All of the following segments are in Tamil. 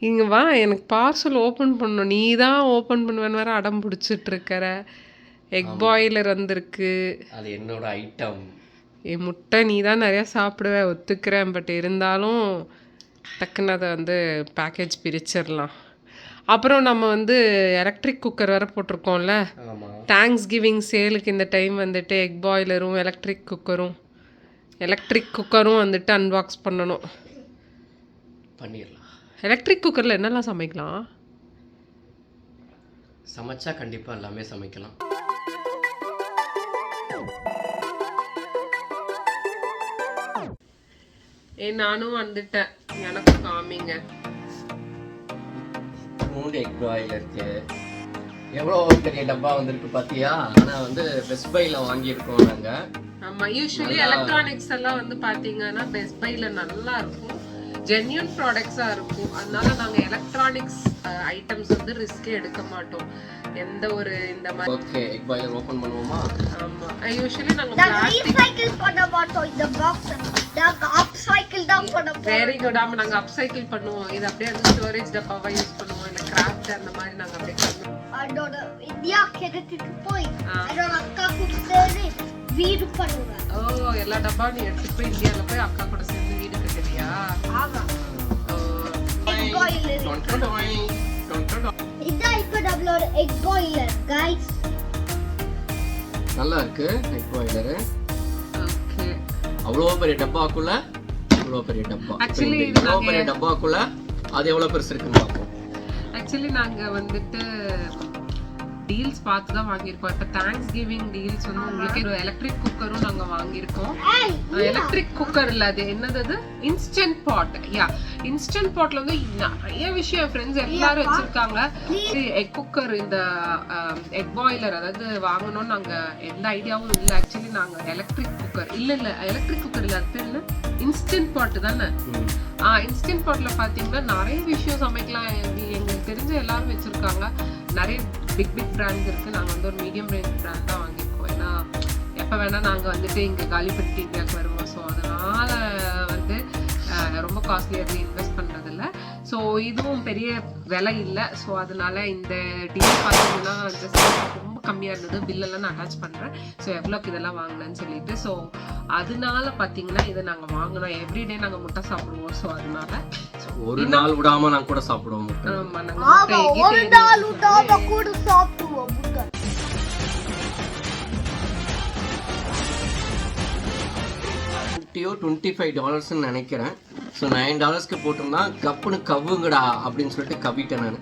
இங்கே வா, எனக்கு பார்சல் ஓப்பன் பண்ணணும். நீ தான் ஓப்பன் பண்ணுவேன்னு வேற அடம் பிடிச்சிட்டு இருக்கிற. எக் பாய்லர் வந்திருக்கு. அது என்னோட ஐட்டம். என் முட்டை நீ தான் நிறையா சாப்பிடுவ, ஒத்துக்கிறேன். பட் இருந்தாலும் டக்குன்னு அதை வந்து பேக்கேஜ் பிரிச்சிடலாம். அப்புறம் நம்ம வந்து எலக்ட்ரிக் குக்கர் வேறு போட்டிருக்கோம்ல. தேங்க்ஸ் கிவிங் சேலுக்கு இந்த டைம் வந்துட்டு எக் பாய்லரும் எலக்ட்ரிக் குக்கரும் வந்துட்டு அன்பாக்ஸ் பண்ணணும். பண்ணிடலாம். எலக்ட்ரிக் குக்கரில் என்னெல்லாம் சமைக்கலாம்? சமைச்சா கண்டிப்பாக எல்லாமே சமைக்கலாம். நானும் வந்துட்டேன், எனக்கும் காமிங்க. 3 எக் பாயில் இருக்கு. எவ்வளோ பெரிய டப்பா வந்திருக்கு பார்த்தியா? ஆனால் வந்து பெஸ்ட் பையில் வாங்கியிருக்கோம் நாங்கள். ஆமாம், யூஸ்வலி எலக்ட்ரானிக்ஸ் எல்லாம் வந்து பார்த்தீங்கன்னா பெஸ்ட் பையில் நல்லா இருக்கும், ஜென்யூன் ப்ராடக்ட்ஸாக இருக்கும். அதனால நாங்கள் எலக்ட்ரானிக்ஸ் ஐட்டம்ஸ் வந்து ரிஸ்கே எடுக்க மாட்டோம். எந்த ஒரு இந்த மாதிரி. ஓகே, எக் பாய்லர் ஓபன் பண்ணுவோமா? ஆமா, யூசுவலி நாங்க ரீசைக்கிள் பண்ண மாட்டோம். இந்த பாக்ஸ் நாங்க அப்சைக்கிள் தான் பண்ணுவோம். Very good. ஆமா, நாங்க அப்சைக்கிள் பண்ணுவோம். இது அப்படியே அந்த ஸ்டோரேஜ் டப்பாவா யூஸ் பண்ணுவோம். இல்ல கிராஃப்ட் அந்த மாதிரி நாங்க அப்படியே பண்ணுவோம். அதோட இந்தியா கேட்டுட்டு போய் அதோட அக்கா கூட சேர்ந்து வீடு பண்ணுவாங்க. ஓ, எல்லா டப்பா நீ எடுத்து போய் இந்தியால போய் அக்கா கூட சேர்ந்து வீடு கட்டுறியா? ஆமா. Egg boiler. இதான் இப்போ நம்மளோட எக் பாய்லர் गाइस. நல்லா இருக்கு எக் பாய்லர். ஓகே, அவ்வளோ பெரிய டப்பாக்குள்ள அவ்வளோ பெரிய டப்பா. ஆக்சுவலி இவ்வளோ பெரிய டப்பாக்குள்ள அது எவ்வளோ பெருசு இருக்குன்னு பார்ப்போம். ஆக்சுவலி நாங்க வந்துட்டு டீல்ஸ் பார்த்து தான் வாங்கியிருக்கோம். இப்போ தேங்க்ஸ் கிவிங் டீல்ஸ் வந்து உங்களுக்கு ஒரு எலக்ட்ரிக் குக்கரும் நாங்கள் வாங்கியிருக்கோம். எலக்ட்ரிக் குக்கர் இல்லை, அது என்னது, அது இன்ஸ்டன்ட் பாட். யா, இன்ஸ்டன்ட் பாட்ல வந்து நிறைய விஷயம் ஃப்ரெண்ட்ஸ் எல்லாரும் வச்சிருக்காங்க. எக் குக்கர், இந்த எக் பாய்லர் அதாவது வாங்கணும்னு நாங்கள் எந்த ஐடியாவும் இல்லை. ஆக்சுவலி நாங்கள் எலக்ட்ரிக் குக்கர் இல்லை எலக்ட்ரிக் குக்கர் இல்லை, அது இல்லை இன்ஸ்டன்ட் பாட்டு தானே. இன்ஸ்டன்ட் பாட்ல பார்த்தீங்கன்னா நிறைய விஷயம் சமைக்கலாம். எங்களுக்கு தெரிஞ்ச எல்லாரும் வச்சிருக்காங்க. நிறைய பிக் பிராண்ட்ஸ் இருக்குது. நாங்கள் வந்து ஒரு மீடியம் ரேஞ்ச் பிராண்ட் தான் வாங்கியிருக்கோம். ஏன்னா எப்போ வேணால் நாங்கள் வந்துட்டு இங்கே காலி பண்ணிட்டு இந்தியாவுக்கு வருவோம். ஸோ அதனால் வந்து ரொம்ப காஸ்ட்லியாக இன்வெஸ்ட் பண்ணுறதில்ல. ஸோ இதுவும் பெரிய விலை இல்லை. ஸோ அதனால இந்த டீல் பார்த்தீங்கன்னா ஜஸ்ட் ரொம்ப கம்மியாக இருந்தது. பில்லெல்லாம் நான் அட்டாச் பண்ணுறேன். ஸோ எவ்வளோக்கு இதெல்லாம் வாங்கினேன்னு சொல்லிட்டு. ஸோ அதனால பார்த்தீங்கன்னா இதை நாங்கள் வாங்கினோம். எவ்ரிடே நாங்கள் முட்டை சாப்பிடுவோம். ஸோ அதனால ஒரு நாள் விடாம நான் கூட சாப்பிடுவோம் முட்டை. ஆமா, நாங்கள் ஒரு நாள் விடாம கூட சாப்பிடுவோம் முட்டை. $25 நினைக்கிறேன். ஸோ $9 போட்டோம்னா கப்புன்னு கவுங்கடா அப்படின்னு சொல்லிட்டு கவிட்டேன் நான்.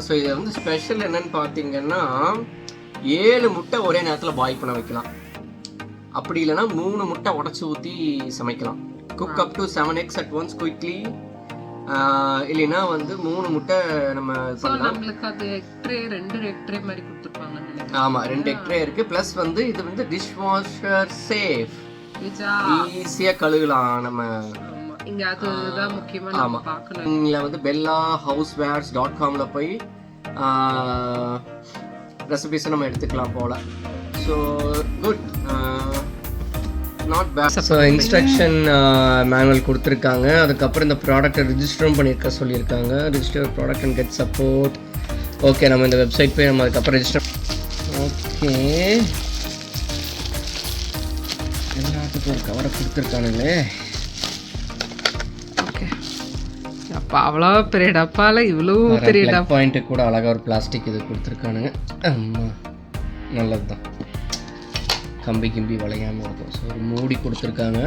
ஸோ இதை வந்து ஸ்பெஷல் என்னன்னு பார்த்தீங்கன்னா 7 முட்டை ஒரே நேரத்தில் பாயில் பண்ண வைக்கலாம். அப்படி இல்லைன்னா 3 முட்டை உடச்சி ஊற்றி சமைக்கலாம். Cook up to 7 eggs at once quickly. இல்லைன்னா வந்து 3 முட்டை நம்ம பண்ணலாம். நம்மளுக்கு அது ரெண்டு எக் ட்ரே மாதிரி கொடுத்துருப்பாங்க. ஆமாம், 2 எக் ட்ரே இருக்குது. ப்ளஸ் வந்து இது வந்து டிஷ் வாஷர் சேஃப், ஈஸியாக கழுகலாம் நம்ம. இங்கே அதுதான் முக்கியமாக நம்ம பார்க்கணும். இதில் வந்து bellahouseware.comல போய் ரெசிபிஸை நம்ம எடுத்துக்கலாம் போல். So good, not bad. So instruction manual கொடுத்துருக்காங்க. அதுக்கப்புறம் இந்த ப்ராடக்ட்டை ரிஜிஸ்டரும் பண்ணியிருக்க சொல்லியிருக்காங்க. Register product and get support. Okay, நம்ம இந்த வெப்சைட் போய் நம்ம அதுக்கப்புறம் ரெஜிஸ்டர். ஓகே, எல்லாத்துக்கும் ஒரு கவரை கொடுத்துருக்கானுங்களே. ஓகே, அப்போ அவ்வளோ பெரிய டப்பாவில் இவ்வளோ பெரிய டப்பா பாயிண்ட்டு கூட அழகாக ஒரு பிளாஸ்டிக் இது கொடுத்துருக்கானுங்க. ஆமாம், நல்லது தான், கம்பி வளையாமல் இருக்கும். ஸோ ஒரு மூடி கொடுத்துருக்காங்க.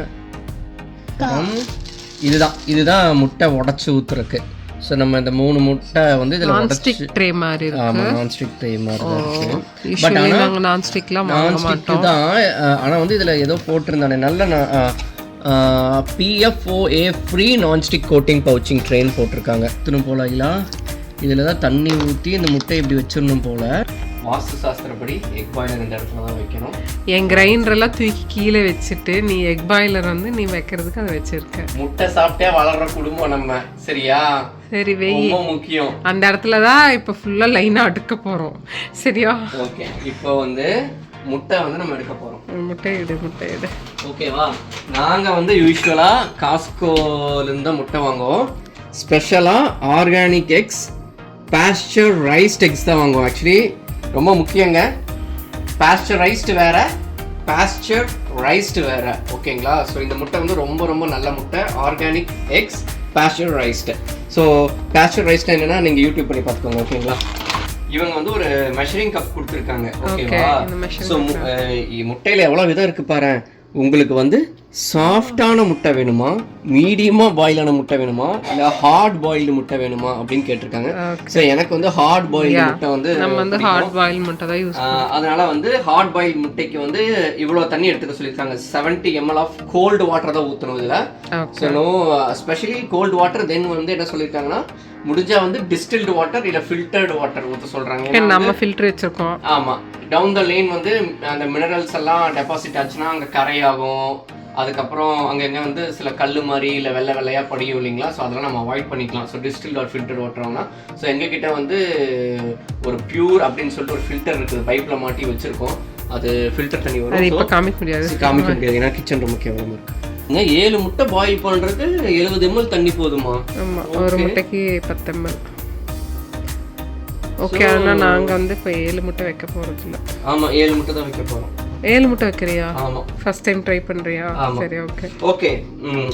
இதுதான் முட்டை உடச்சி ஊற்றுறக்கு. ஸோ நம்ம இந்த 3 முட்டை வந்து இதில் நான்ஸ்டிக் ட்ரே மாதிரி இருக்கு. ஆமாம், நான்ஸ்டிக் ட்ரே மாதிரி தான் இருக்குது. பட் ஆனால் நான்ஸ்டிக்லாம் நான்ஸ்டிக் தான். ஆனால் வந்து இதில் ஏதோ போட்டிருந்தானே நல்ல PFOA ஃப்ரீ நான்ஸ்டிக் கோட்டிங் பவுச்சிங் ட்ரெயின் போட்டிருக்காங்க. திரும்ப போல இல்லா இதில் தான் தண்ணி ஊற்றி இந்த முட்டை இப்படி வச்சிடணும் போல். வாஸ்து சாஸ்திரப்படி எக் பாய்லர் 2 இடத்துல தான் வைக்கணும். என் கிரைண்டரெல்லாம் தூக்கி கீழே வச்சுட்டு நீ எக் பாய்லர் வந்து நீ வைக்கிறதுக்கு அதை வச்சிருக்க. முட்டை சாப்பிட்டே வளர்ற குடும்பம் நம்ம, சரியா? சரி, வெய், ரொம்ப முக்கியம். அந்த இடத்துல தான் இப்போ ஃபுல்லாக லைனாக அடுக்க போகிறோம், சரியா? ஓகே, இப்போ வந்து முட்டை வந்து நம்ம எடுக்க போகிறோம். முட்டை எடு. ஓகேவா? நாங்கள் வந்து யூஸ்வலாக காஸ்கோலேருந்து தான் முட்டை வாங்குவோம். ஸ்பெஷலாக ஆர்கானிக் எக்ஸ், பாஸ்சரைஸ்ட் எக்ஸ் தான் வாங்குவோம். ஆக்சுவலி ரொம்ப முக்கியங்க, பாஸ்சரைஸ்டு வேற, பாஸ்சரைஸ்டு வேற, ஓகேங்களா? ஸோ இந்த முட்டை வந்து ரொம்ப ரொம்ப நல்ல முட்டை, ஆர்கானிக் எக்ஸ் பாஸ்சரைஸ்டு. ஸோ பாஸ்சரைஸ்டு என்னன்னா நீங்கள் யூடியூப் பண்ணி பார்த்துக்கோங்க, ஓகேங்களா? இவங்க வந்து ஒரு மெஷரிங் கப் கொடுத்துருக்காங்க, ஓகேவா? ஸோ முட்டையில் எவ்வளோ விதம் இருக்கு பாரு. உங்களுக்கு வந்து சாஃப்டான முட்டை வேணுமா, மீடியமாக பாயிலான முட்டை வேணுமா, இல்லை ஹார்ட் பாயில்டு முட்டை வேணுமா அப்படின்னு கேட்டிருக்காங்க. ஸோ எனக்கு வந்து ஹார்ட் பாயில்டு முட்டை வந்து நம்ம வந்து ஹார்ட் பாயில் முட்டை தான் யூஸ் அதனால வந்து ஹார்ட் பாயில் முட்டைக்கு வந்து இவ்வளோ தண்ணி எடுத்துக்க சொல்லியிருக்காங்க. 70 ml ஆஃப் கோல்டு வாட்டர் தான் ஊற்றணும் இதில். So no specially cold water. Then வந்து என்ன சொல்லியிருக்காங்கன்னா முடிஞ்சா வந்து டிஸ்டில்டு வாட்டர் இல்லை ஃபில்டர்டு வாட்டர் ஊற்ற சொல்கிறாங்க. நம்ம ஃபில்டர் வச்சிருக்கோம். ஆமாம், டவுன் த லேன் வந்து அந்த மினரல்ஸ் எல்லாம் டெபாசிட் ஆச்சுன்னா அங்கே கரையாகும். அதுக்கப்புறம் அங்கங்கே வந்து சில கல் மாதிரி இல்லை வெள்ளையாக படியும் இல்லைங்களா? ஸோ அதெல்லாம் நம்ம அவாய்ட் பண்ணிக்கலாம். ஸோ டிஸ்டில்டு ஆர் ஃபில்டர் வாட்டர்னா ஸோ எங்ககிட்ட வந்து ஒரு பியூர் அப்படின்னு சொல்லிட்டு ஒரு ஃபில்டர் இருக்குது, பைப்பில் மாட்டி வச்சுருக்கோம். அது ஃபில்டர் தண்ணி வரும். இப்போ காமிக்க முடியாது ஏன்னா கிச்சன் ரொம்ப கேவலமாக இருக்குது. 7 முட்டை பாயில் பண்ணுறது 70 ml தண்ணி போதுமா? ஆமாம், ஒரு முட்டைக்கு 10 ml. ஓகே, ஆனால் நாங்கள் வந்து இப்போ 7 முட்டை வைக்க போகிறது இல்லை. ஆமாம், 7 முட்டை தான் வைக்க போகிறோம். 7 முட்டை வைக்கிறியா? ஆமாம், ஃபர்ஸ்ட் டைம் ட்ரை பண்ணுறியா? சரி, ஓகே ஓகே.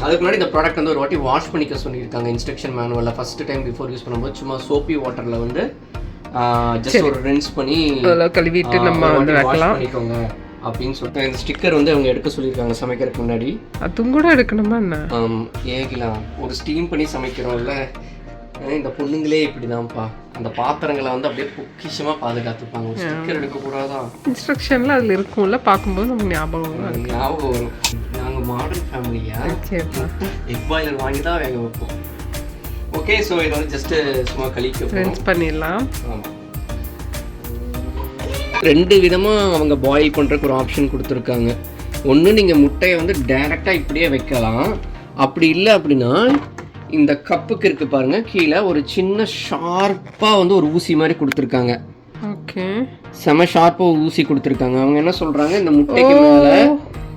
அதுக்கு முன்னாடி இந்த ப்ராடக்ட் வந்து ஒரு வாட்டி வாஷ் பண்ணிக்க சொல்லியிருக்காங்க இன்ஸ்ட்ரக்ஷன் மேனுவலில். ஃபர்ஸ்ட் டைம் பிஃபோர் யூஸ் பண்ணும்போது சும்மா சோப்பி வாட்டரில் வந்து ஜஸ்ட் ஒரு ரின்ஸ் பண்ணி கழுவிட்டு நம்ம வந்து வைக்கலாம் பண்ணிக்கோங்க அப்படின்னு சொல்லிட்டு இந்த ஸ்டிக்கர் வந்து அவங்க எடுக்க சொல்லியிருக்காங்க சமைக்கிறதுக்கு முன்னாடி. அதுவும் கூட எடுக்கணுமா என்ன? ஏகிலாம் ஒரு ஸ்டீம் பண்ணி சமைக்கிறோம்ல, இந்த பொண்ணுங்களே இப்படிதான்ப்பா, அந்த பாத்திரங்களை வந்து அப்படியே பொக்கிஷமா பாதுகாத்துப்பாங்க. ஒரு ஸ்டிக்கர் எடுக்கக்கூடாதான் இன்ஸ்ட்ரக்ஷன்ல அதில் இருக்கும்ல, பார்க்கும்போது நமக்கு ஞாபகம் வரும். நாங்கள் மாடர்ன் ஃபேமிலியா, எக் பாய்லர் வாங்கி தான் வேக வைப்போம். ஓகே, ஸோ இதை வந்து ஜஸ்ட் சும்மா கழிக்க பண்ணிடலாம். ஆமாம், 2 விதமாக அவங்க பாயில் பண்ணுறதுக்கு ஒரு ஆப்ஷன் கொடுத்துருக்காங்க. ஒன்று நீங்கள் முட்டையை வந்து டைரெக்டாக இப்படியே வைக்கலாம். அப்படி இல்லை அப்படின்னா இந்த கப்புக்கு இருக்கு பாருங்க, கீழே ஒரு சின்ன ஷார்ப்பாக வந்து ஒரு ஊசி மாதிரி கொடுத்துருக்காங்க. ஓகே, செம ஷார்ப்பாக ஊசி கொடுத்துருக்காங்க. அவங்க என்ன சொல்கிறாங்க, இந்த முட்டைக்கு மேலே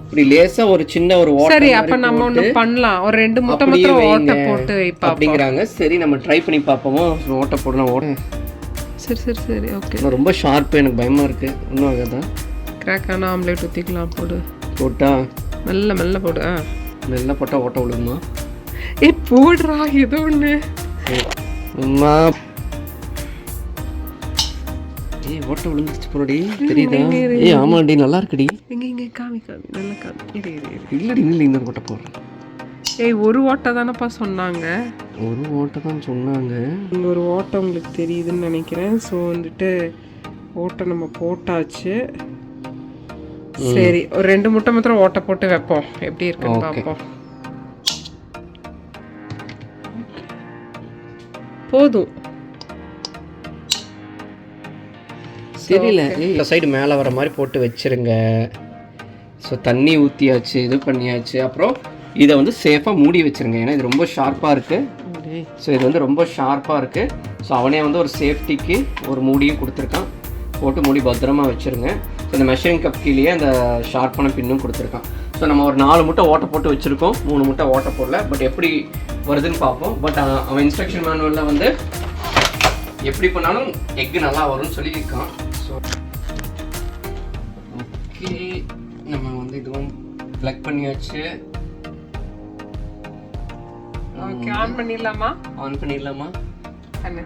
இப்படி லேசாக ஒரு சின்ன ஒரு ஓட்டை, சரி அப்போ நம்ம ஒன்று பண்ணலாம், ஒரு 2 முட்டை மட்டும் ஓட்டை போட்டு வைப்பா அப்படிங்கிறாங்க. சரி நம்ம ட்ரை பண்ணி பார்ப்போமோ. ஓட்டை போடலாம், ஓட சரி சரி சரி ஓகே. ரொம்ப ஷார்ப்பு, எனக்கு பயமாக இருக்குது. ஒன்றும் ஆகாதா? கிராக்கான ஆம்லேட் ஊற்றிக்கலாம். போட்டா மெல்ல மெல்ல போடு. மெல்ல போட்டால் ஓட்ட விழுமா? போடுறா ஏதோ ஒன்று. ஓட்ட விழுந்துச்சு போடி, தெரியுதா? ஆமாடி, நல்லா இருக்குடி. இங்கே காமி நல்லா காமி. இல்லடி இல்லை, இன்னொரு ஓட்டை போடுறேன். ஒரு ஓட்டை தானப்பா சொன்னாங்க. ஒரு ஓட்டை தான் சொன்னாங்க. இங்கே ஒரு ஓட்டை உங்களுக்கு தெரியுதுன்னு நினைக்கிறேன். ஸோ வந்துட்டு ஓட்டை நம்ம போட்டாச்சு. சரி, ஒரு 2 முட்டை மாத்திரம் ஓட்டை போட்டு வைப்போம், எப்படி இருக்குன்னு பார்ப்போம். போதும், தெரியல. இந்த சைடு மேலே வர மாதிரி போட்டு வச்சிருங்க. ஸோ தண்ணி ஊற்றியாச்சு, இது பண்ணியாச்சு. அப்புறம் இதை வந்து சேஃபாக மூடி வச்சுருங்க, ஏன்னா இது ரொம்ப ஷார்ப்பாக இருக்குது. ஸோ இது வந்து ரொம்ப ஷார்ப்பாக இருக்குது. ஸோ அவனே வந்து ஒரு சேஃப்டிக்கு ஒரு மூடியும் கொடுத்துருக்கான், போட்டு மூடி பத்திரமா வச்சுருங்க. ஸோ இந்த மெஷரிங் கப் கீழே அந்த ஷார்ப்பான பின்னும் கொடுத்துருக்கான். ஸோ நம்ம ஒரு 4 முட்டை ஓட்டை போட்டு வச்சுருக்கோம், 3 முட்டை ஓட்டை போடல. பட் எப்படி வருதுன்னு பார்ப்போம். பட் அவன் இன்ஸ்ட்ரக்ஷன் மேனுவலில் வந்து எப்படி பண்ணாலும் எக்கு நல்லா வரும்னு சொல்லியிருக்கான். ஸோ ஓகே, நம்ம வந்து இதுவும் ப்ளக் பண்ணியாச்சு. ஓகே, ஆன் பண்ணிடலாமா? ஆன் பண்ணிடலாமா? பண்ணு.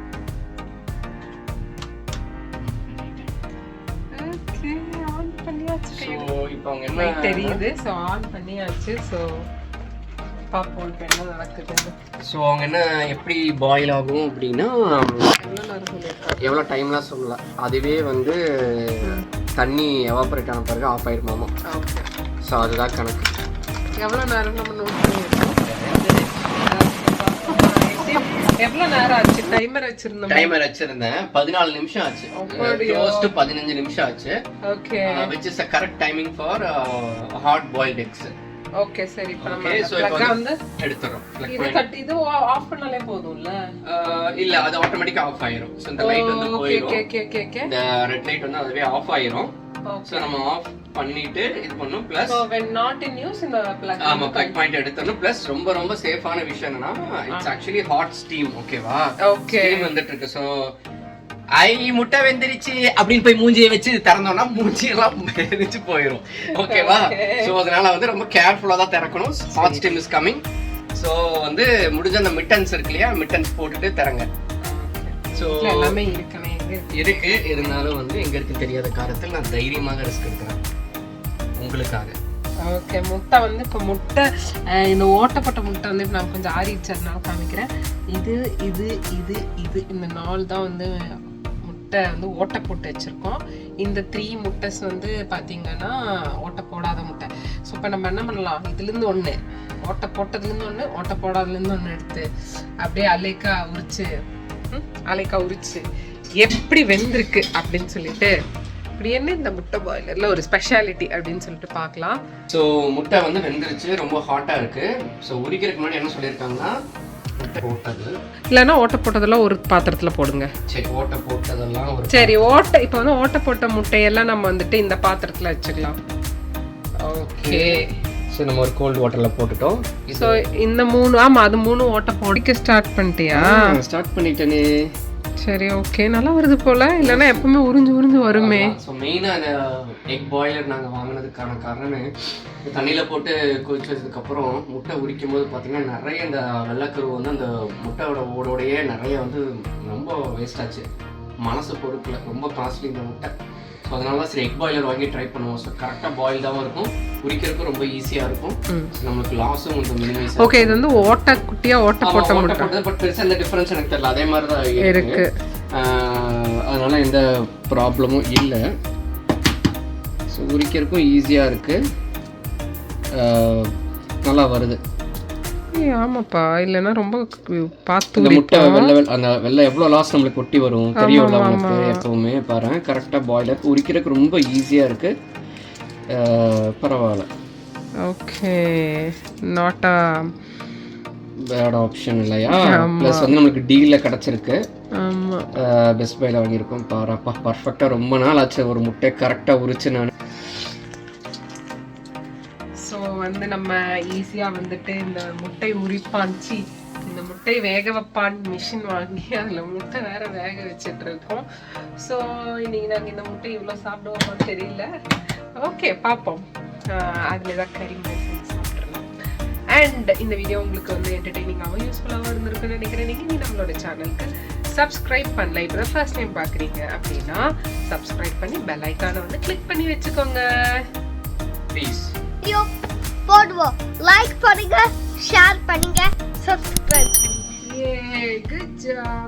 ஓகே, ஆன் பண்ணியாச்சு. ஸோ இப்போ அவங்க என்ன தெரியுது. ஸோ ஆன் பண்ணியாச்சு. ஸோ பார்ப்போம் இப்போ என்ன நடக்குது. ஸோ அவங்க என்ன எப்படி பாயில் ஆகும் அப்படின்னா, எவ்வளோ டைம்லாம் சொல்லலாம், அதுவே வந்து தண்ணி எவாபரேட் ஆன பிறகு ஆஃப் ஆயிருமாமா. ஓகே, ஸோ அதுதான் கணக்கு. எவ்வளோ நேரம் நம்ம நோட் பண்ணியிருக்கோம்? எவ்வளோ நேரம் ஆச்சு? டைமர் வச்சிருந்தேன். 14 நிமிஷம் ஆச்சு. க்ளோஸ் டு 15 நிமிஷம் ஆச்சு. Okay, which is a correct timing for hard boiled eggs. Okay, சரி. இப்போ நம்ம பிளக்க வந்து எடுத்துறோம். இது கட்டி இது ஆஃப் பண்ணாலே போதும்ல? இல்ல, அது ஆட்டோமேட்டிக்கா ஆஃப் ஆயிரும். சோ இந்த லைட் வந்து போயிடும். ஓகே. இந்த ரெட் லைட் வந்து அதுவே ஆஃப் ஆயிரும். சோ நம்ம ஆஃப் பண்ணிட்டு இது பண்ணனும் plus so when not in use இந்த plug ஆமா plug point எடுத்தனும் பிளஸ் ரொம்ப ரொம்ப சேஃபான விஷயம் என்னன்னா இட்ஸ் एक्चुअली ஹாட் ஸ்டீம் ஓகேவா ஸ்டீம் வந்துட்டு இருக்கு சோ ஐ முட்டை வெந்திருச்சு அப்படின்னு போய் மூஞ்சியை வச்சு திறந்தோம்னா மூஞ்சி எல்லாம் வெந்திச்சு போயிடும் ஓகேவா சோ அதனால வந்து ரொம்ப கேர்ஃபுல்லா தான் திறக்கணும் hot steam is coming so வந்து முடிஞ்ச அந்த மிட்டன்ஸ் இருக்கு இல்லையா மிட்டன்ஸ் போட்டுட்டு திறங்க சோ எல்லாமே இருக்கனே இருக்கு இருந்தாலும் வந்து எங்க இருக்கு தெரியாத காரணத்தில் நான் தைரியமாக ரிஸ்க் எடுக்கிறேன் உங்களுக்காக ஓகே முட்டை வந்து இப்போ முட்டை இந்த ஓட்டப்பட்ட முட்டை வந்து நான் கொஞ்சம் ஆறிச்சதுனால காமிக்கிறேன் இது இது இது இது இந்த 4 தான் வந்து முட்டை வந்து ஓட்டை போட்டு வச்சுருக்கோம் இந்த 3 முட்டைஸ் வந்து பார்த்தீங்கன்னா ஓட்டை போடாத முட்டை ஸோ இப்போ நம்ம என்ன பண்ணலாம் இதுலேருந்து ஒன்று ஓட்டை போட்டதுலேருந்து ஒன்று ஓட்டை போடாதுலேருந்து ஒன்று எடுத்து அப்படியே அலைக்கா உரிச்சு எப்படி வெந்திருக்கு அப்படின்னு சொல்லிட்டு இப்படி என்ன இந்த முட்டை பாய்லர்ல ஒரு ஸ்பெஷாலிட்டி அப்படின்னு சொல்லிட்டு பார்க்கலாம் ஸோ முட்டை வந்து வெந்துருச்சு ரொம்ப ஹாட்டாக இருக்கு ஸோ உரிக்கிறதுக்கு முன்னாடி என்ன சொல்லியிருக்காங்கன்னா முட்டை போட்டது இல்லைன்னா ஓட்டை போட்டதெல்லாம் ஒரு பாத்திரத்தில் போடுங்க சரி ஓட்டை போட்டதெல்லாம் ஒரு சரி ஓட்டை இப்போ வந்து ஓட்டை போட்ட முட்டையெல்லாம் நம்ம வந்துட்டு இந்த பாத்திரத்தில் வச்சுக்கலாம் ஓகே ஸோ நம்ம ஒரு கோல்டு வாட்டரில் போட்டுட்டோம் ஸோ இந்த 3 ஆமாம் அது 3 ஓட்டை போடிக்க ஸ்டார்ட் பண்ணிட்டியா ஸ்டார்ட் பண்ணிட்டேனே சரி ஓகே நல்லா வருது போல இல்லைன்னா எப்பவுமே உறிஞ்சு வருமே ஸோ மெயினாக அந்த எக் பாய்லர் நாங்கள் வாங்கினதுக்கான காரணமே தண்ணியில் போட்டு கொதிச்சு வச்சதுக்கப்புறம் முட்டை உரிக்கும் போது பார்த்தீங்கன்னா நிறைய இந்த வெள்ளைக்கரு வந்து அந்த முட்டையோட ஓடோடையே நிறைய வந்து ரொம்ப வேஸ்ட் ஆச்சு மனசு பொறுக்கல ரொம்ப காஸ்ட்லி இந்த முட்டை ஸோ அதனால தான் சரி எக் பாய்லர் வாங்கி ட்ரை பண்ணுவோம் ஸோ கரெக்டாக பாயில்டாகவும் இருக்கும் உரிக்கிறதுக்கும் ரொம்ப ஈஸியாக இருக்கும் நம்மளுக்கு லாஸும் கொஞ்சம் மினிமைஸ் ஓகே இது வந்து குட்டியாக ஓட்டை போட்ட முட்டை பட் பெருசாக இந்த டிஃபரன்ஸ் எனக்கு தெரியல அதே மாதிரி தான் இருக்கு அதனால எந்த ப்ராப்ளமும் இல்லை ஸோ உரிக்கிறதுக்கும் ஈஸியாக இருக்கு நல்லா வருது ஆமாப்பா இல்லைன்னா ரொம்ப பார்த்து முட்டை அந்த வெள்ளை எவ்வளோ லாஸ் நம்மளுக்கு கொட்டி வரும் தெரியும்ல உங்களுக்கு எப்பவுமே பாருங்க கரெக்டாக பாய்லர் உரிக்கிறதுக்கு ரொம்ப ஈஸியாக இருக்கு பரவாயில்ல ஓகே நாட் பேட் ஆப்ஷன் இல்லையா ப்ளஸ் வந்து நம்மளுக்கு டீலில் கிடச்சிருக்கு பெஸ்ட் பையில் வாங்கியிருக்கோம் பாருப்பா பர்ஃபெக்டாக ரொம்ப நாள் ஆச்சு ஒரு முட்டை கரெக்டாக உரிச்சு நான் ஸோ வந்து நம்ம ஈஸியாக வந்துட்டு இந்த முட்டை உரிப்பான்ச்சு இந்த முட்டை வேக வைப்பான் மிஷின் வாங்கி அதில் முட்டை வேற வேக வச்சுட்டு இருக்கோம் ஸோ இன்னைக்கு நாங்கள் இந்த முட்டை இவ்வளோ சாப்பிடுவோமான்னு தெரியல ஓகே பார்ப்போம் அதில் ஏதாவது கறி மாதிரி செஞ்சு சாப்பிட்றலாம் அண்ட் இந்த வீடியோ உங்களுக்கு வந்து என்டர்டெய்னிங்காகவும் யூஸ்ஃபுல்லாகவும் இருந்திருக்குன்னு நினைக்கிறேன் நீங்கள் நம்மளோட சேனலுக்கு சப்ஸ்கிரைப் பண்ணல இப்போ தான் ஃபர்ஸ்ட் டைம் பார்க்குறீங்க அப்படின்னா சப்ஸ்கிரைப் பண்ணி பெல் ஐக்கானை வந்து கிளிக் பண்ணி வச்சுக்கோங்க ப்ளீஸ் போடுவோம் லைக் பண்ணுங்க ஷேர் பண்ணுங்க சப்ஸ்கிரைப் பண்ணுங்க good job